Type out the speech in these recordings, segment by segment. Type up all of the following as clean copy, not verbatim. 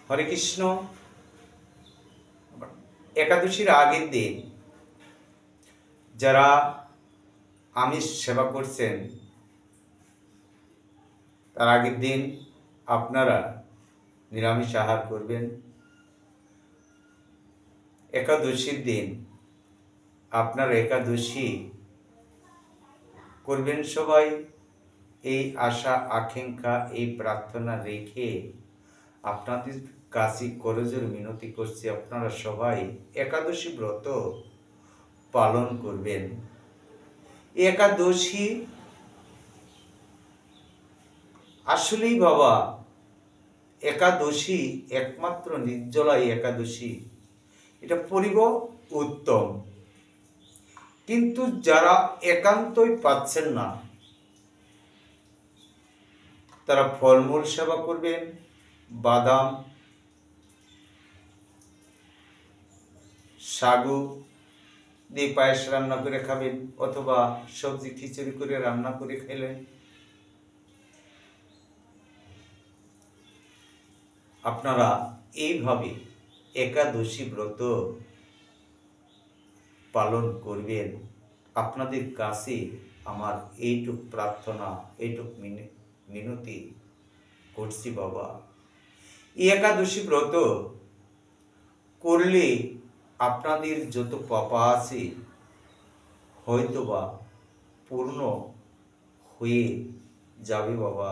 হরে কৃষ্ণ। একাদশীর আগের দিন যারা আমিষ সেবা করছেন তার আগের দিন আপনারা নিরামিষ আহার করবেন। একাদশীর দিন আপনারা একাদশী করবেন। সবাই এই আশা আকাঙ্ক্ষা এই প্রার্থনা রেখে আপনাদের কাছে করজোর মিনতি করছি, আপনারা সবাই একাদশী ব্রত পালন করবেন। একাদশী আসলেই বাবা, একাদশী একমাত্র নির্জলাই একাদশী, এটা পরিব উত্তম। কিন্তু যারা একান্তই পাচ্ছেন না তারা ফলমূল সেবা করবেন, বাদাম, সাগু দিয়ে পায়েস রান্না করে খাবেন, অথবা সবজি খিচুড়ি করে রান্না করে খেলেন। আপনারা এইভাবে একাদশী ব্রত পালন করবেন। আপনাদের কাছে আমার এইটুক প্রার্থনা, এইটুক মিনতি করছি বাবা। এই একাদশী ব্রত করলে আপনাদের যত পাপা আছে হয়তোবা পূর্ণ হয়ে যাবে বাবা।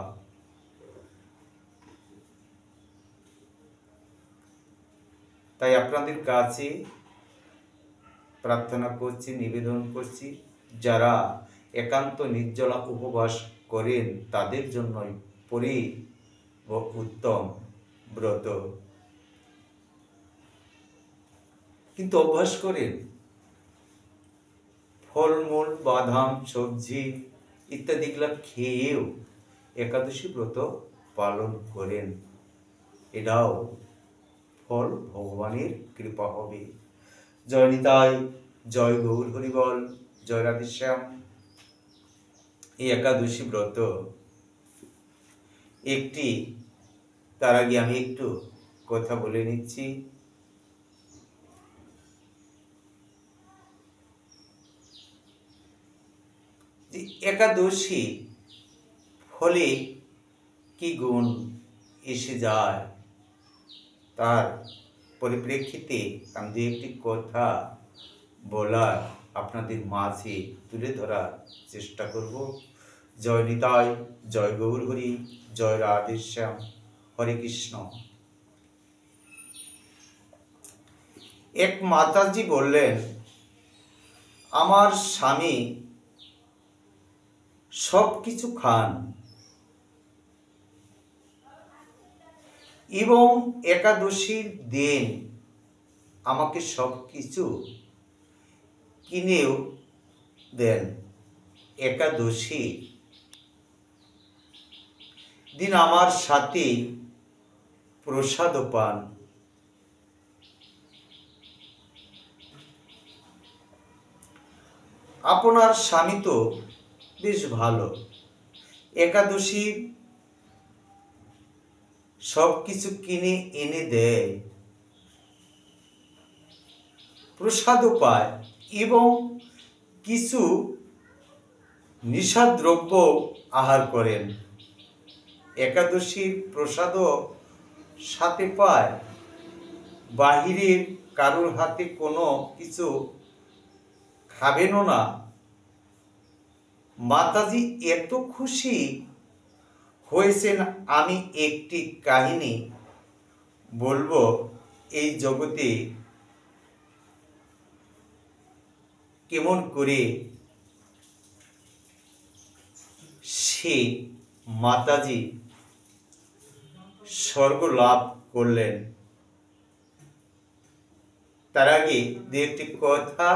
তাই আপনাদের কাছে প্রার্থনা করছি, নিবেদন করছি, যারা একান্ত নির্জলা উপবাস করেন তাদের জন্যই উত্তম ব্রত। কিন্তু অভ্যাস করেন ফলমূল, বাদাম, সবজি ইত্যাদিগুলা খেয়েও একাদশী ব্রত পালন করেন, এটাও ফল ভগবানের কৃপা হবে। জয় নিতাই, জয় গৌর হরিবল, জয় রাধেশ্যাম। এই একাদশী ব্রত একটি, তার আগে আমি একটু কথা বলে নিচ্ছি। একাদশী ফলে কি গুণ এসে যায় তার পরিপ্রেক্ষিতে আমি দু একটি কথা বলার আপনাদের মাঝে তুলে ধরার চেষ্টা করব। জয় নিতাই, জয় গৌর হরি, জয় রাধেশ্যাম, হরে কৃষ্ণ। এক মাতাজি বললেন, আমার স্বামী সব কিছু খান এবং একাদশীর দিন আমাকে সব কিছু কিনেও দেন। একাদশী দিন আমার সাথে প্রসাদও পান। আপনার স্বামী তো বেশ ভালো, একাদশী সব কিছু কিনে এনে দেয়, প্রসাদও পায় এবং কিছু নিশাদ্রব্য আহার করেন। একাদশীর প্রসাদও সাথে পায়, বাহিরের কারোর হাতে কোনো কিছু খাবেনও না। মাতাজি এত খুশি হয়েছেন, আমি একটি কাহিনী বলবো। এই জগতে কেমন করে সে মাতাজি স্বর্গ লাভ করলেন, তার আগে দু একটি কথা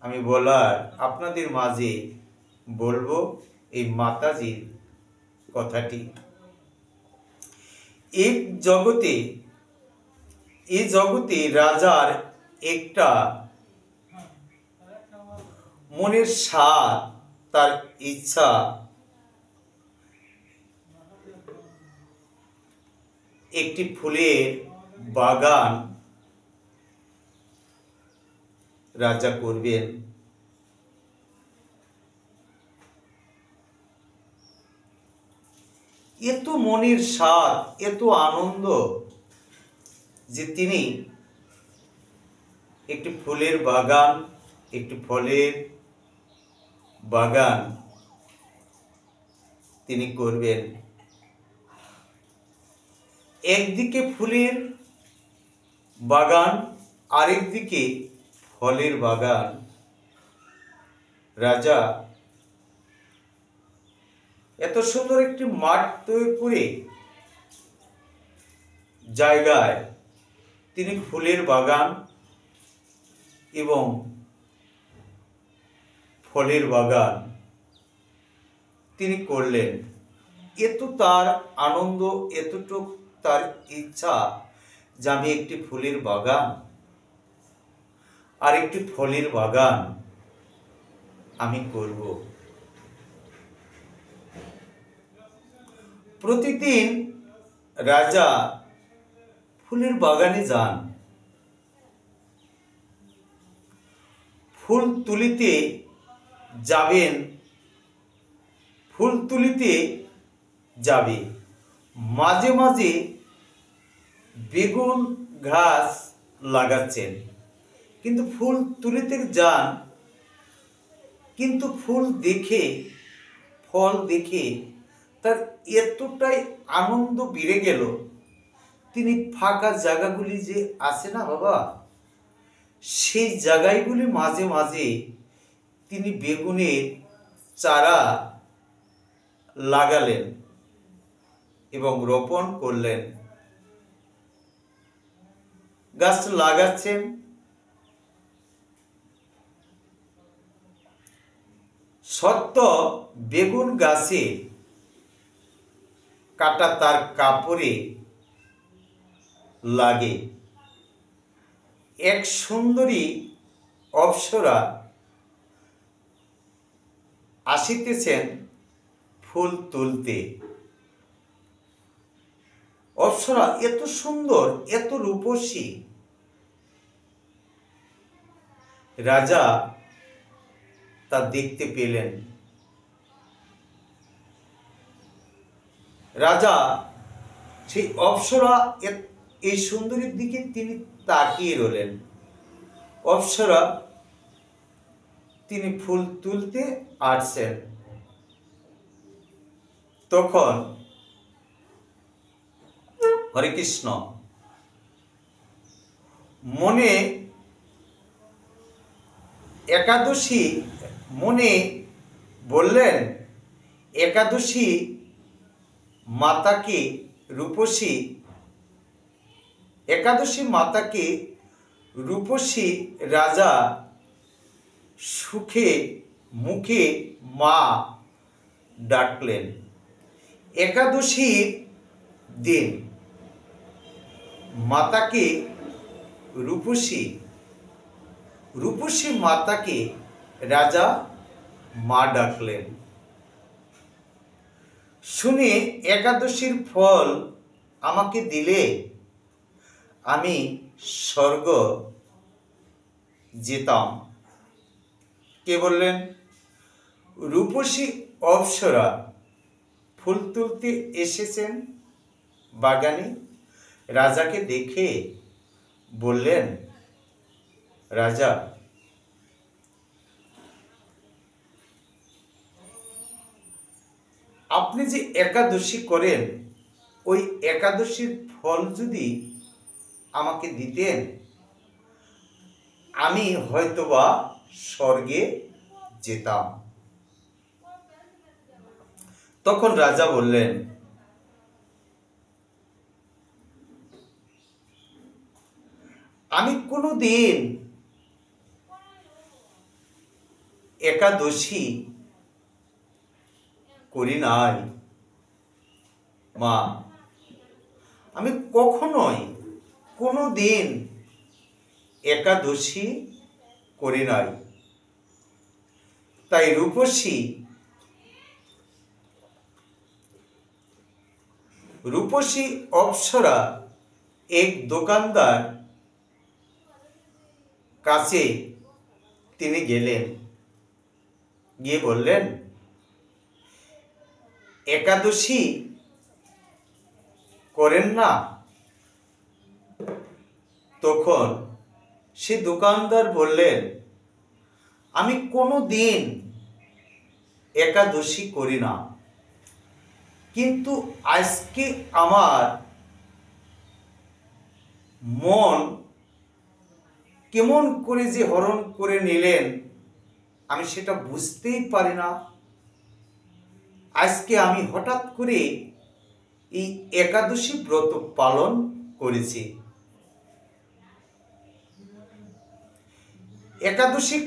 আমি বলার আপনাদের মাঝে বলবো। এই মাতাজির কথাটি, এই জগতে রাজার একটা মনের স্বাদ, তার ইচ্ছা একটি ফুলের বাগান রাজা করবেন। এত মনের স্বাদ, এত আনন্দ যে তিনি একটি ফুলের বাগান, একটি ফলের বাগান তিনি করবেন। একদিকে ফুলের বাগান, আরেকদিকে ফলের বাগান। রাজা এত সুন্দর একটি মাঠ তৈরি করে জায়গায় তিনি ফুলের বাগান এবং ফলের বাগান তিনি করলেন। এত তার আনন্দ, এতটুক তার ইচ্ছা যে আমি একটি ফুলের বাগান আর একটি ফলের বাগান আমি করব। প্রতিদিন রাজা ফুলের বাগানে যান, ফুল তুলিতে যাবেন, ফুল তুলিতে যাবে, মাঝে মাঝে বেগুন ঘাস লাগাচ্ছেন, কিন্তু ফুল তুলিতে যান, কিন্তু ফুল দেখে, ফল দেখে তার এতটাই আনন্দ বেড়ে গেল, তিনি ফাঁকা জায়গাগুলি যে আছে না বাবা, সেই জায়গাগুলি মাঝে মাঝে তিনি বেগুনের চারা লাগালেন এবং রোপণ করলেন। গাছ লাগাচ্ছেন, সত্য বেগুন গাছে কাটা তার কাপড়ে লাগে। এক সুন্দরী অপ্সরা আসিতেছেন ফুল তুলতে। অপ্সরা এত সুন্দর, এত রূপসী, রাজা তা দেখতে পেলেন। রাজা সেই অপ্সরা, এই সুন্দরীর দিকে তিনি তাকিয়ে রইলেন। অপ্সরা তিনি ফুল তুলতে আসছেন। তখন হরে কৃষ্ণ মনে একাদশী মনে বললেন, একাদশী মাতাকে রূপসী, একাদশী মাতাকে রূপসী রাজা সুখে মুখে মা ডাকলেন। একাদশীর দিন মাতাকে রূপসী, রূপসী মাতাকে রাজা মা ডাকলেন। শুনে একাদশীর ফল আমাকে দিলে আমি স্বর্গ যেতাম। কে বললেন? রূপসী অপ্সরা ফুল তুলতে এসেছেন বাগানে। রাজাকে দেখে বললেন, রাজা আপনি যে একাদশী করেন, ওই একাদশীর ফল যদি আমাকে দিতেন, আমি হয়তোবা স্বর্গে যেতাম। তখন রাজা বললেন, আমি কোনোদিন একাদশী করি নাই মা, আমি কখনোই কোনোদিন একাদশী করি নাই। তাই রূপসী রূপসী অপ্সরা এক দোকানদার কাছে তিনি গেলেন, গিয়ে বললেন, একাদশী করেন না? তখন সে দোকানদার বললেন, আমি কোনো দিন একাদশী করি না, কিন্তু আজকে আমার মন কেমন করে যে হরণ করে নিলেন আমি সেটা বুঝতেই পারি না। আজকে আমি হঠাৎ করে এই একাদশী ব্রত পালন করেছি। একাদশী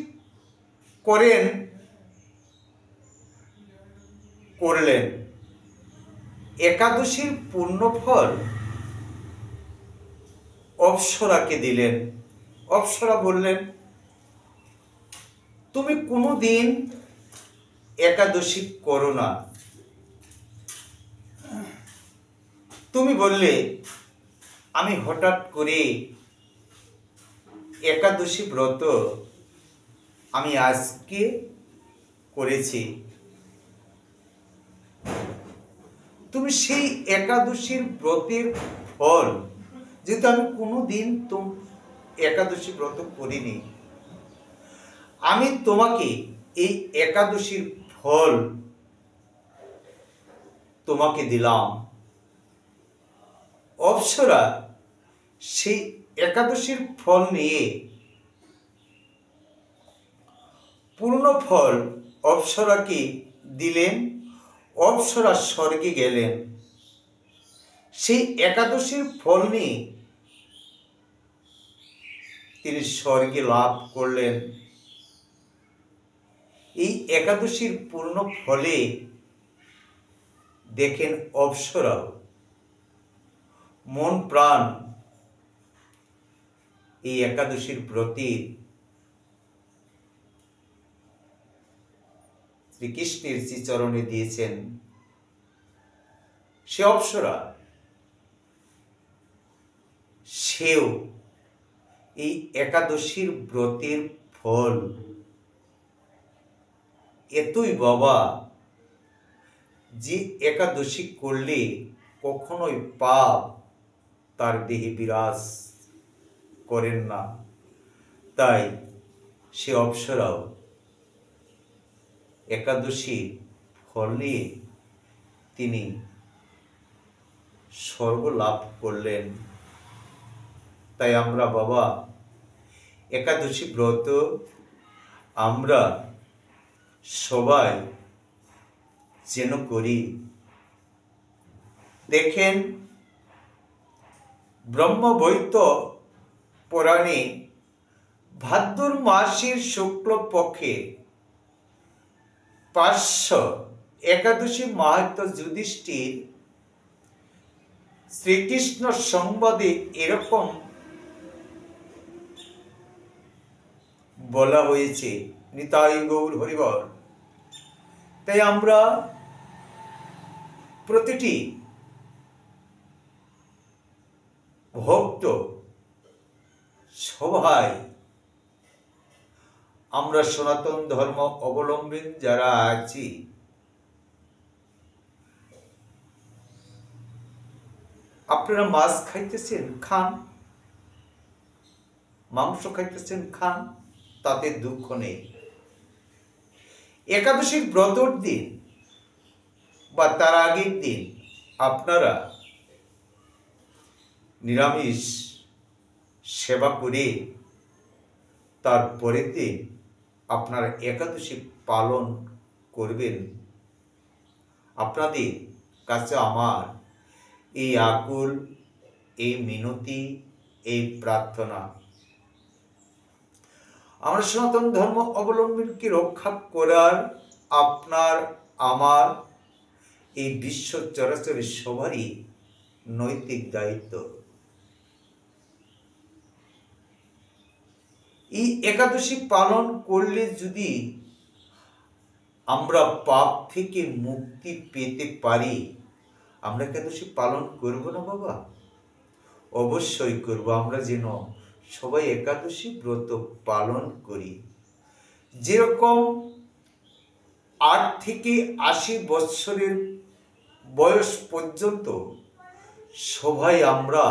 করলেন, একাদশীর পুণ্যফল অপ্সরাকে দিলেন। অপ্সরা বললেন, তুমি কোনোদিন একাদশী করো না, তুমি বললে আমি হঠাৎ করে একাদশী ব্রত আমি আজকে করেছি। তুমি সেই একাদশীর ব্রতের ফল, যেহেতু আমি কোনোদিন একাদশী ব্রত করিনি, আমি তোমাকে এই একাদশীর ফল তোমাকে দিলাম। অপ্সরা সেই একাদশীর ফল নিয়ে পূর্ণ ফল অপ্সরাকে দিলেন। অপ্সরা স্বর্গে গেলেন, সেই একাদশীর ফল নিয়ে তিনি স্বর্গে লাভ করলেন। এই একাদশীর পূর্ণ ফলে দেখেন অপ্সরা মন প্রাণ এই একাদশীর প্রতি শ্রীকৃষ্ণের শ্রীচরণে দিয়েছেন। সে অপ্সরা সেও এই একাদশীর ব্রতের ফল এতই বাবা যে একাদশী করলে কখনোই পাপ তার দেহে বিরাজ করেন না। তাই সে অপ্সরাও একাদশী ফল নিয়ে তিনি স্বর্গ লাভ করলেন। তাই আমরা বাবা একাদশী ব্রত আমরা সবাই যেন করি। দেখেন ব্রহ্মবৈত পুরাণে ভাদ্র মাসের শুক্লপক্ষে 500 একাদশী মাহাত্ম্য যুধিষ্ঠির শ্রীকৃষ্ণ সংবাদে এরকম বলা হয়েছে। নিতাই গৌর হরিবল। তাই আমরা প্রতিটি ভক্ত সবাই আমরা সনাতন ধর্ম অবলম্বী যারা আছি আপনারা মাছ খাইতেছেন খান, মাংস খাইতেছেন খান, তাতে দুঃখ নেই। একাদশীর ব্রতর দিন বা তার আগের দিন আপনারা নিরামিষ সেবা করে তার পরের দিন আপনারা একাদশী পালন করবেন। আপনাদের কাছে আমার এই আকুল, এই মিনতি, এই প্রার্থনা, আমরা সনাতন ধর্ম অবলম্বনকে রক্ষা করার আপনার আমার এই বিশ্ব চরাচরে সবারই নৈতিক দায়িত্ব। এই একাদশী পালন করলে যদি আমরা পাপ থেকে মুক্তি পেতে পারি, আমরা একাদশী পালন করব না বাবা? অবশ্যই করব। আমরা যেন সবাই একাদশী ব্রত পালন করি। যেরকম 8 থেকে 80 বৎসরের বয়স পর্যন্ত সবাই আমরা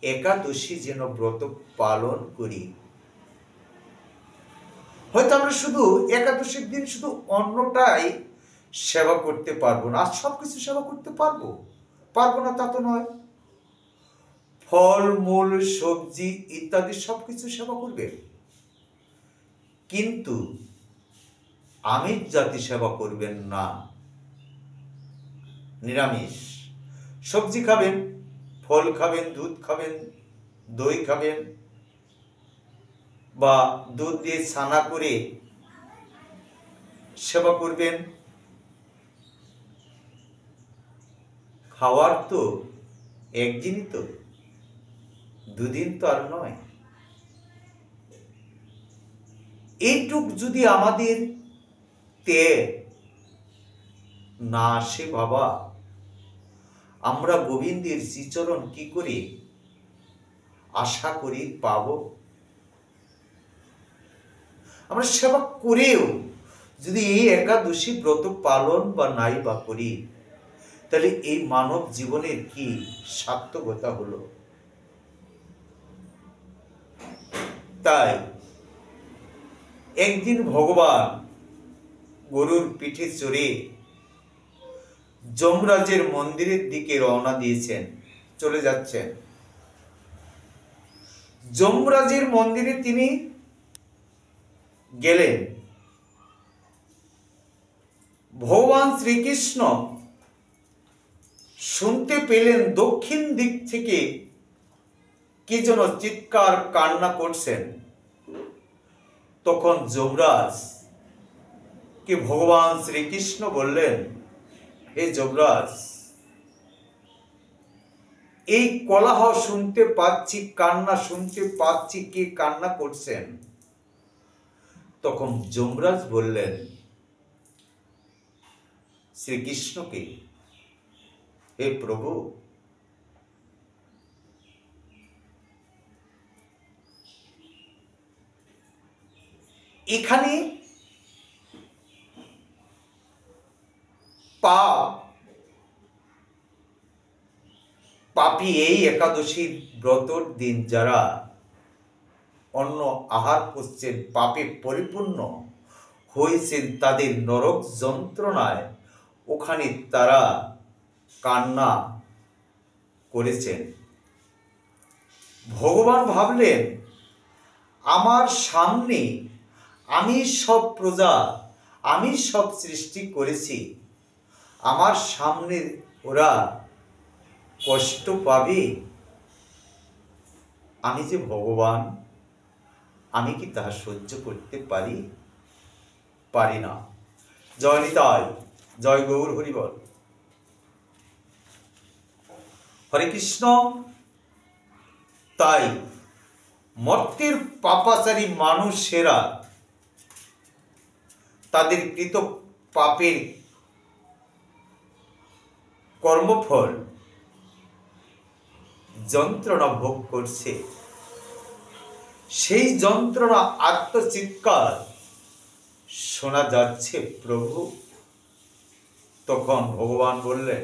একাদশী যেন ব্রত পালন করি। হয়তো আমরা শুধু একাদশীর দিন শুধু অন্নটাই সেবা করতে পারবো না, আর সব কিছু সেবা করতে পারবো না তা তো নয়। ফল মূল সবজি ইত্যাদি সবকিছু সেবা করবে, কিন্তু আমিষ জাতি সেবা করবেন না। নিরামিষ সবজি খাবেন, ফল খাবেন, দুধ খাবেন, দই খাবেন, বা দুধ দিয়ে ছানা করে সেবা করবেন। খাওয়ার তো একদিনই তো, দুদিন তো আর নয়। এইটুক যদি আমাদের তে না আসে বাবা, আমরা গোবিন্দের শ্রীচরণ কি করে আশা করি পাব? আমরা সেবা করেও যদি এই একাদশী ব্রত পালন বা নাই বা করি, তাহলে এই মানব জীবনের কি সার্থকতা হলো? তাই একদিন ভগবান গরুর পিঠে চড়ে যমরাজের মন্দিরের দিকে রওনা দিয়েছেন, চলে যাচ্ছেন। যমরাজের মন্দিরে তিনি গেলেন। ভগবান শ্রীকৃষ্ণ শুনতে পেলেন দক্ষিণ দিক থেকে কি যেন চিৎকার কান্না করছেন। তখন যমরাজ কে ভগবান শ্রীকৃষ্ণ বললেন, হে যমরাজ, এই কোলাহল শুনতে পাচ্ছি, কান্না শুনতে পাচ্ছি, কে কান্না করছেন? তখন যমরাজ বললেন শ্রীকৃষ্ণকে, হে প্রভু, এখানে পাপী এই একাদশীর ব্রতর দিন যারা অন্ন আহার করছেন, পাপে পরিপূর্ণ হয়েছেন, তাদের নরক যন্ত্রণায় ওখানে তারা কান্না করেছেন। ভগবান ভাবলেন, আমার সামনে আমি সব প্রজা, আমি সব সৃষ্টি করেছি, আমার সামনে ওরা কষ্ট পাবে, আমি যে ভগবান, আমি কি তাহা সহ্য করতে পারি না। জয় নিতাই, জয় গৌর হরিবল। হরে কৃষ্ণ। তাই মর্তের পাপাচারী মানুষেরা তাদের কৃত পাপের কর্মফল যন্ত্রণা ভোগ করছে। সেই যন্ত্রণা আত্মচিৎকার শোনা যাচ্ছে প্রভু। তখন ভগবান বললেন,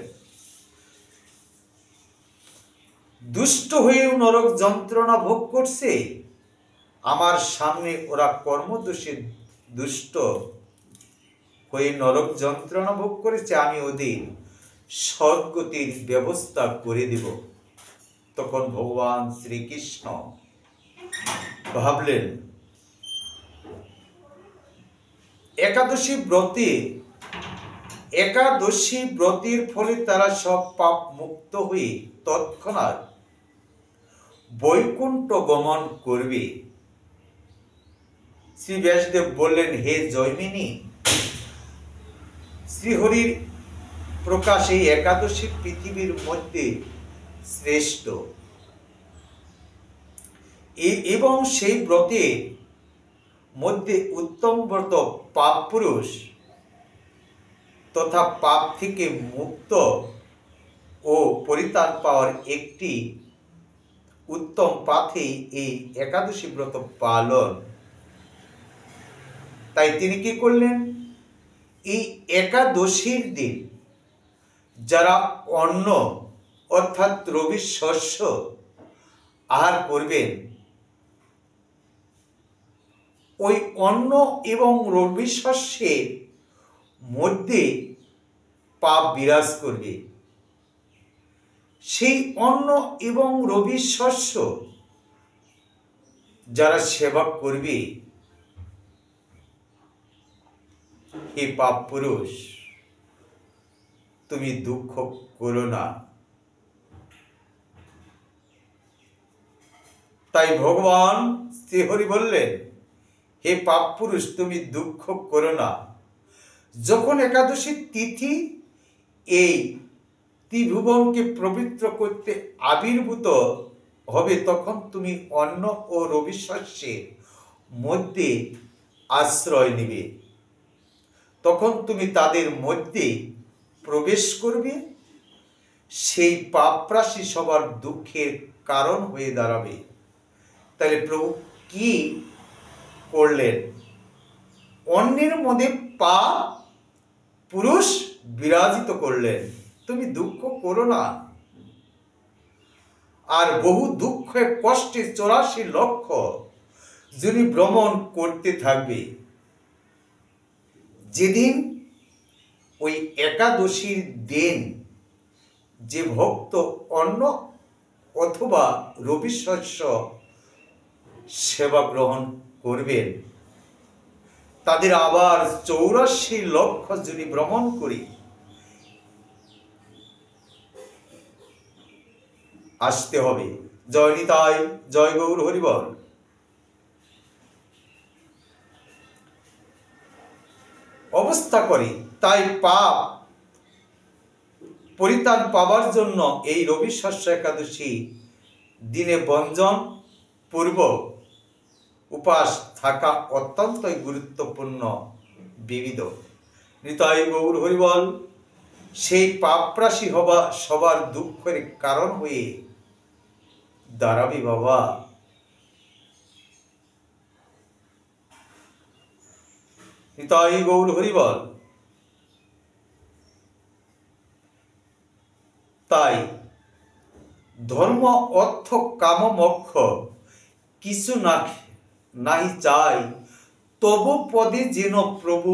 দুষ্ট হয়েও নরক যন্ত্রণা ভোগ করছে, আমার সামনে ওরা কর্মদোষে দুষ্ট হয়ে নরক যন্ত্রণা ভোগ করেছে, আমি ওদের সদ্গতির ব্যবস্থা করে দেব। তখন ভগবান শ্রীকৃষ্ণ ভাবলেন, একাদশী ব্রতের ফলে তারা সব পাপ মুক্ত হয়ে তৎক্ষণাৎ বৈকুণ্ঠ গমন করবে। শ্রী ব্যাসদেব বললেন, হে জৈমিনী, শ্রীহরির প্রকাশ এই একাদশী পৃথিবীর মধ্যে শ্রেষ্ঠ, এবং সেই ব্রতে মধ্যে উত্তম ব্রত পাপ পুরুষ তথা পাপ থেকে মুক্ত ও পরিত্রাণ পাওয়ার একটি উত্তম পাথেই এই একাদশী ব্রত পালন। তাই তিনি কি করলেন? এই একাদশীর দিন যারা অন্ন অর্থাৎ রবির শস্য আহার করবেন, ওই অন্ন এবং রবি শস্যের মধ্যে পাপ বিরাজ করবে। সেই অন্ন এবং রবি শস্য যারা সেবা করবে, হে পাপ পুরুষ, তুমি দুঃখ করো না। তাই ভগবান শ্রীহরি বললেন, হে পাপ পুরুষ, তুমি দুঃখ করো না। যখন একাদশী তিথি এই ত্রিভুবনকে পবিত্র করতে আবির্ভূত হবে, তখন তুমি অন্ন ও রবি শস্যের মধ্যে আশ্রয় নেবে। তখন তুমি তাদের মধ্যে প্রবেশ করবে। সেই পাপরাশি সবার দুঃখের কারণ হয়ে দাঁড়াবে। তাহলে প্রভু কি করলেন? অন্যের মধ্যে পাপ পুরুষ বিরাজিত করলেন। তুমি দুঃখ করো না। আর বহু দুঃখে কষ্টে 84 লক্ষ যিনি ভ্রমণ করতে থাকবে। যেদিন ওই একাদশীর দিন যে ভক্ত অন্ন অথবা রবি শস্য সেবা গ্রহণ করবেন, তাদের আবার 84 লক্ষ যিনি ভ্রমণ করে আসতে হবে। জয় নিতাই, জয় গৌর হরিবল। অবস্থা করে। তাই পাপ পরিত্রাণ পাবার জন্য এই রবি শস্য একাদশী দিনে বঞ্জন পূর্বক উপাস থাকা অত্যন্তই গুরুত্বপূর্ণ বিবিধ। নিতাই গৌর হরিবল। সেই পাপরাশি হবা সবার দুঃখের কারণ হয়ে দাঁড়াবি বাবা। নিতাই গৌর হরিবল। তাই ধর্ম অর্থ কাম মোক্ষ কিছু নাই চাই, তবু পদে যেন প্রভু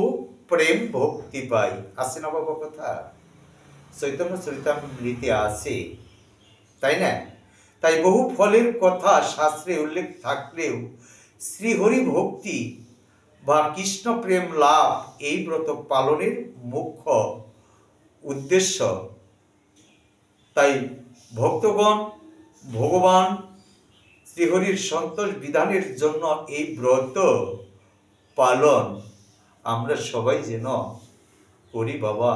প্রেম ভক্তি পাই। আছে না বাবা কথা? চৈতন্য চরিতামৃতে আছে, তাই না? তাই বহু ফলের কথা শাস্ত্রে উল্লেখ থাকলেও শ্রীহরি ভক্তি বা কৃষ্ণ প্রেম লাভ এই ব্রত পালনের মুখ্য উদ্দেশ্য। তাই ভক্তগণ ভগবান শ্রীহরির সন্তোষ বিধানের জন্য এই ব্রত পালন আমরা সবাই যেন করি বাবা।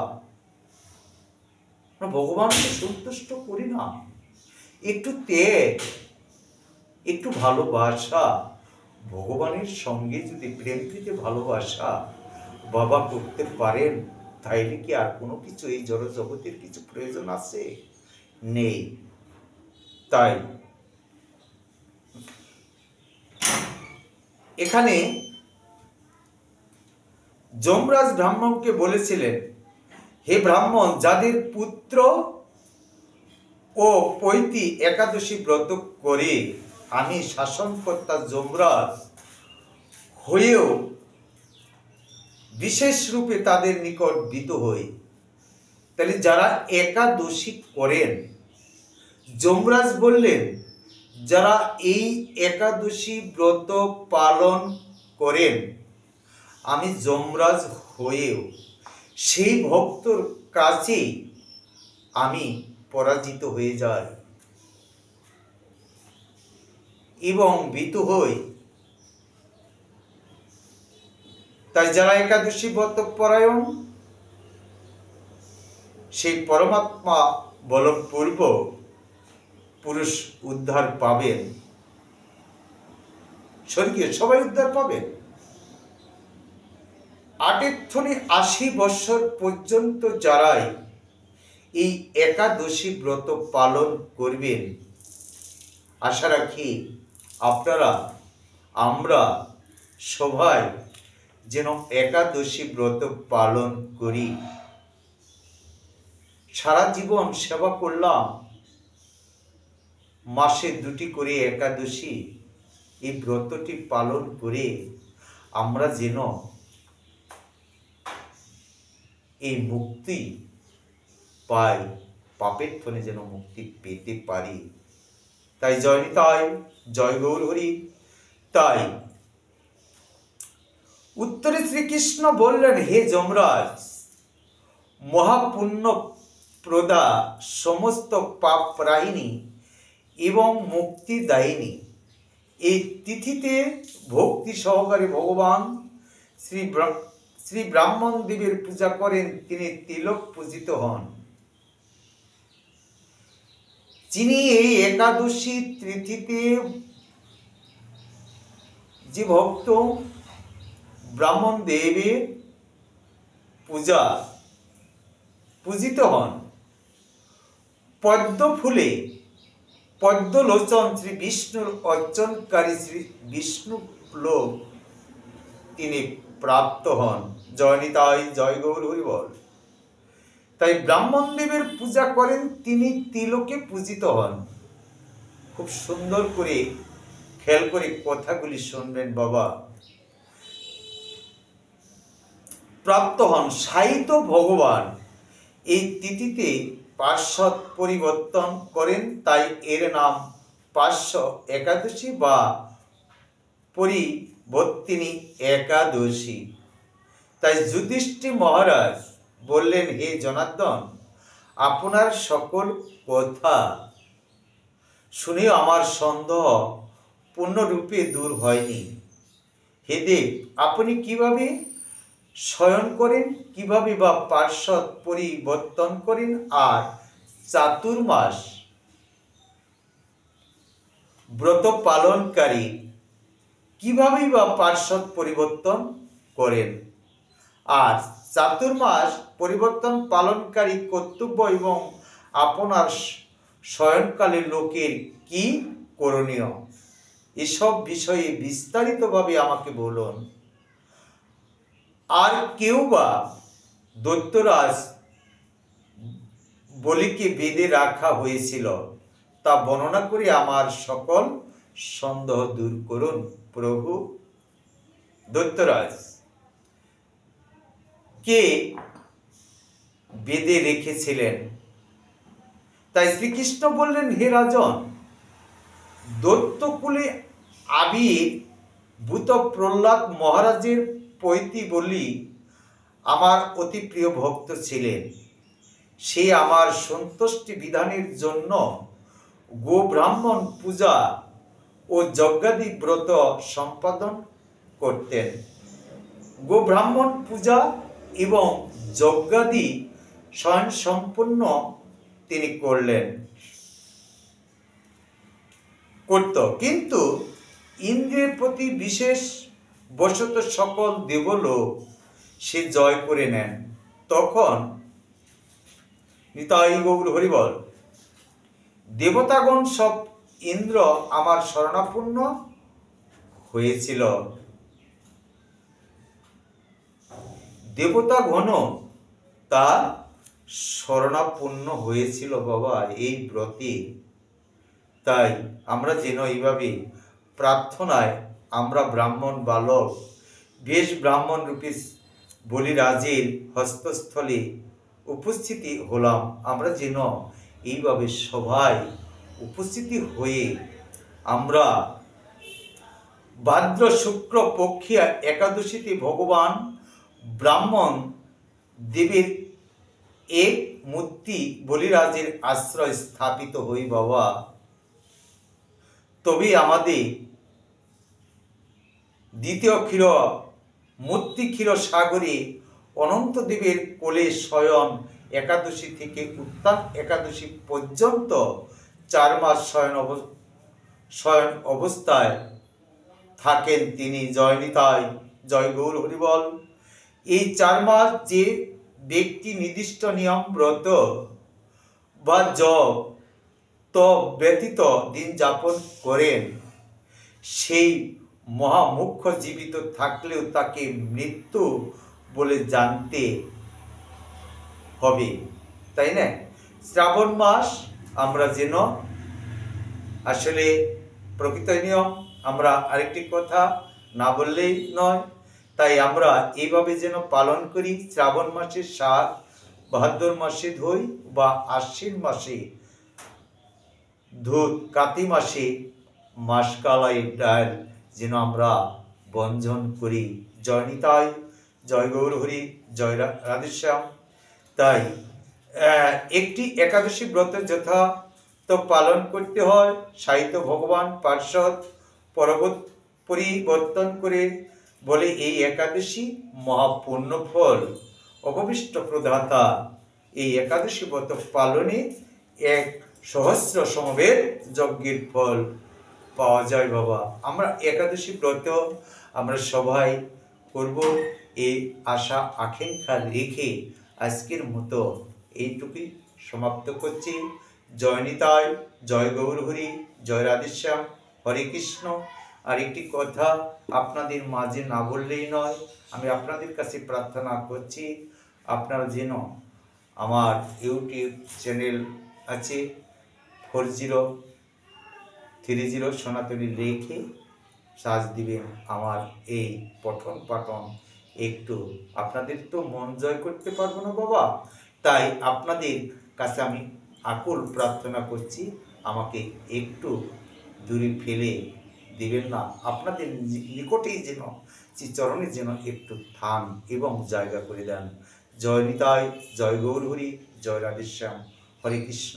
ভগবানকে সন্তুষ্ট করি না, একটু ত্যাগ, একটু ভালোবাসা, ভগবানের সঙ্গে যদি প্রেম প্রীতি ভালোবাসা বাবা করতে পারেন, তাইলে কি আর কোনো কিছু এই জড় জগতের কিছু প্রয়োজন আছে? নেই। তাই এখানে যমরাজ ব্রাহ্মণকে বলেছিলেন, হে ব্রাহ্মণ, যাদের পুত্র ও পৈতি একাদশী ব্রত করে আমি শাসনকর্তা যমরাজ হয়েও বিশেষ রূপে তাদের নিকট ভীত হই। তাহলে যারা একাদশী করেন, যমরাজ বললেন, যারা এই একাদশী ব্রত পালন করেন, আমি যমরাজ হয়েও সেই ভক্তর কাছে আমি পরাজিত হয়ে যাই এবং ভীত হই। তাই যারা একাদশী ব্রত পরায়ণ, সেই পরমাত্মা বলপূর্বক পুরুষ উদ্ধার পাবেন। স্বর্গীয় সবাই উদ্ধার পাবেন। 80 বৎসর পর্যন্ত যারাই এই একাদশী ব্রত পালন করবেন। আশা রাখি আপনারা আমরা সবাই যেন একাদশী ব্রত পালন করি। সারা জীবন সেবা করলাম, মাসে 2টি করে একাদশী, এই ব্রতটি পালন করে আমরা যেন এই মুক্তি পাই, পাপের ফলে যেন মুক্তি পেতে পারি। তাই জয় নিতাই, জয় গৌর হরি। তাই উত্তরে শ্রীকৃষ্ণ বললেন, হে যমরাজ, মহাপুণ্য প্রদা, সমস্ত পাপ রাহিনী এবং মুক্তিদায়িনী এই তিথিতে ভক্তি সহকারে ভগবান শ্রী ব্রাহ্মণ দেবের পূজা করেন, তিনি তিলক পূজিত হন। যিনি এই একাদশী তিথিতে যে ভক্ত ব্রাহ্মণ দেবের পূজিত হন, পদ্ম ফুলে পদ্মলোচন শ্রী বিষ্ণুর অর্চনকারী শ্রী বিষ্ণু লোক তিনি প্রাপ্ত হন। জয় নিতাই, জয় গৌর হরি বল। তাই ব্রাহ্মণ দেবের পূজা করেন, তিনি তিলকে পূজিত হন। খুব সুন্দর করে খেয়াল করে কথাগুলি শুনবেন বাবা। প্রাপ্ত হন সাহিত্য ভগবান এই তিথিতে পার্শ্বদ পরিবর্তন করেন, তাই এর নাম পার্শ্ব একাদশী বা পরিবর্তিনী একাদশী। তাই যুধিষ্ঠির মহারাজ বললেন, হে জনার্দন, আপনার সকল কথা শুনে আমার সন্দেহ পূর্ণরূপে দূর হয়নি। হে দেব, আপনি কিভাবে শয়ন করেন, কিভাবে বা পার্শ্বদ পরিবর্তন করেন, আর চাতুর্মাস ব্রত পালনকারী কিভাবে বা পার্শ্বদ পরিবর্তন করেন, আর চাতুর্মাস পরিবর্তন পালনকারী কর্তব্য এবং আপনার শয়নকালে লোকের কি করণীয়, এসব বিষয়ে বিস্তারিতভাবে আমাকে বলুন। আর কেউ বা দৈত্যরাজ বলিকে বেঁধে রাখা হয়েছিল, তা বর্ণনা করে আমার সকল সন্দেহ দূর করুন প্রভু। দৈত্যরাজ কে বেঁধে রেখেছিলেন? তাই শ্রীকৃষ্ণ বললেন, হে রাজন, দৈত্যকুলে আবির্ভূত প্রহ্লাদ মহারাজের পৈতী বলি আমার অতি প্রিয় ভক্ত ছিলেন। সে আমার সন্তুষ্টি বিধানের জন্য গোব্রাহ্মণ পূজা ও যজ্ঞাদি ব্রত সম্পাদন করতেন। গোব্রাহ্মণ পূজা এবং যজ্ঞাদি স্বয়ং সম্পূর্ণ তিনি করত, কিন্তু ইন্দ্রের প্রতি বিশেষ বশত সকল দেবলোক সে জয় করে নেন। তখন নিতাই গৌর হরিবল, দেবতাগণ সব ইন্দ্র আমার শরণাপন্ন হয়েছিল। দেবতাগণ তার শরণাপন্ন হয়েছিল বাবা এই ব্রতে। তাই আমরা যেন এইভাবে প্রার্থনায় আমরা ব্রাহ্মণ বালক বেশ ব্রাহ্মণ রূপে বলিরাজের হস্তস্থলে উপস্থিতি হলাম, আমরা যেন এইভাবে সবাই উপস্থিতি হয়ে আমরা ভাদ্র শুক্র পক্ষিয়া একাদশীতে ভগবান ব্রাহ্মণ দেবের এক মূর্তি বলিরাজের আশ্রয় স্থাপিত হই বাবা। তবে আমাদের দ্বিতীয় ক্ষীর মূর্তি ক্ষীর সাগরে অনন্ত দেবের কোলে শয়ন একাদশী থেকে উত্তান একাদশী পর্যন্ত 4 মাস শয়ন অবস্থায় থাকেন তিনি। জয় নিতাই, জয় গৌর হরিবল। এই 4 মাস যে ব্যক্তি নির্দিষ্ট নিয়ম ব্রত বা জপ তপ ব্যতীত দিন যাপন করেন, সেই মহামুখ্য জীবিত থাকলেও তাকে মৃত্যু বলে জানতে হবে, তাই না? শ্রাবণ মাস আমরা যেন আসলে প্রকৃত নিয়ম, আমরা আরেকটি কথা না বললেই নয়, তাই আমরা এইভাবে যেন পালন করি। শ্রাবণ মাসে শাক, ভাদ্র মাসে দই বা আশ্বিন মাসে দুধ, কাতি মাসে মাসকালাই ডাল যেন আমরা বঞ্জন করি। জয় নিতাই, জয় গৌরহরি, জয় রাধেশ্যাম। তাই একটি একাদশী ব্রত যথার্থ পালন করতে হয়। সাহিত্য ভগবান পার্শ্বদ পরিবর্তন করে বলে এই একাদশী মহাপুণ্য ফল, অভীষ্ট প্রদাতা। এই একাদশী ব্রত পালনে এক সহস্র সমবেত যজ্ঞের ফল পাওয়া যায় বাবা। আমরা একাদশী ব্রত আমরা সবাই করব, এই আশা আকাঙ্ক্ষা রেখে আজকের মতো এইটুকুই সমাপ্ত করছি। জয় নিতাই, জয় গৌরহরি, জয় রাধেশ্যাম, হরে কৃষ্ণ। আর একটি কথা আপনাদের মাঝে না বললেই নয়, আমি আপনাদের কাছে প্রার্থনা করছি, আপনারা যেন আমার ইউটিউব চ্যানেল আছে 4030 সনাতনী রেখে সাজ দিবেন। আমার এই পঠন পাঠন একটু আপনাদের তো মন জয় করতে পারবো না বাবা, তাই আপনাদের কাছে আমি আকুল প্রার্থনা করছি, আমাকে একটু দূরে ফেলে দিবেন না। আপনাদের নিকটেই যেন শ্রীচরণে যেন একটু স্থান এবং জায়গা করে দেন। জয় নিতাই, জয় গৌরহরি, জয় রাধেশ্যাম, হরে কৃষ্ণ।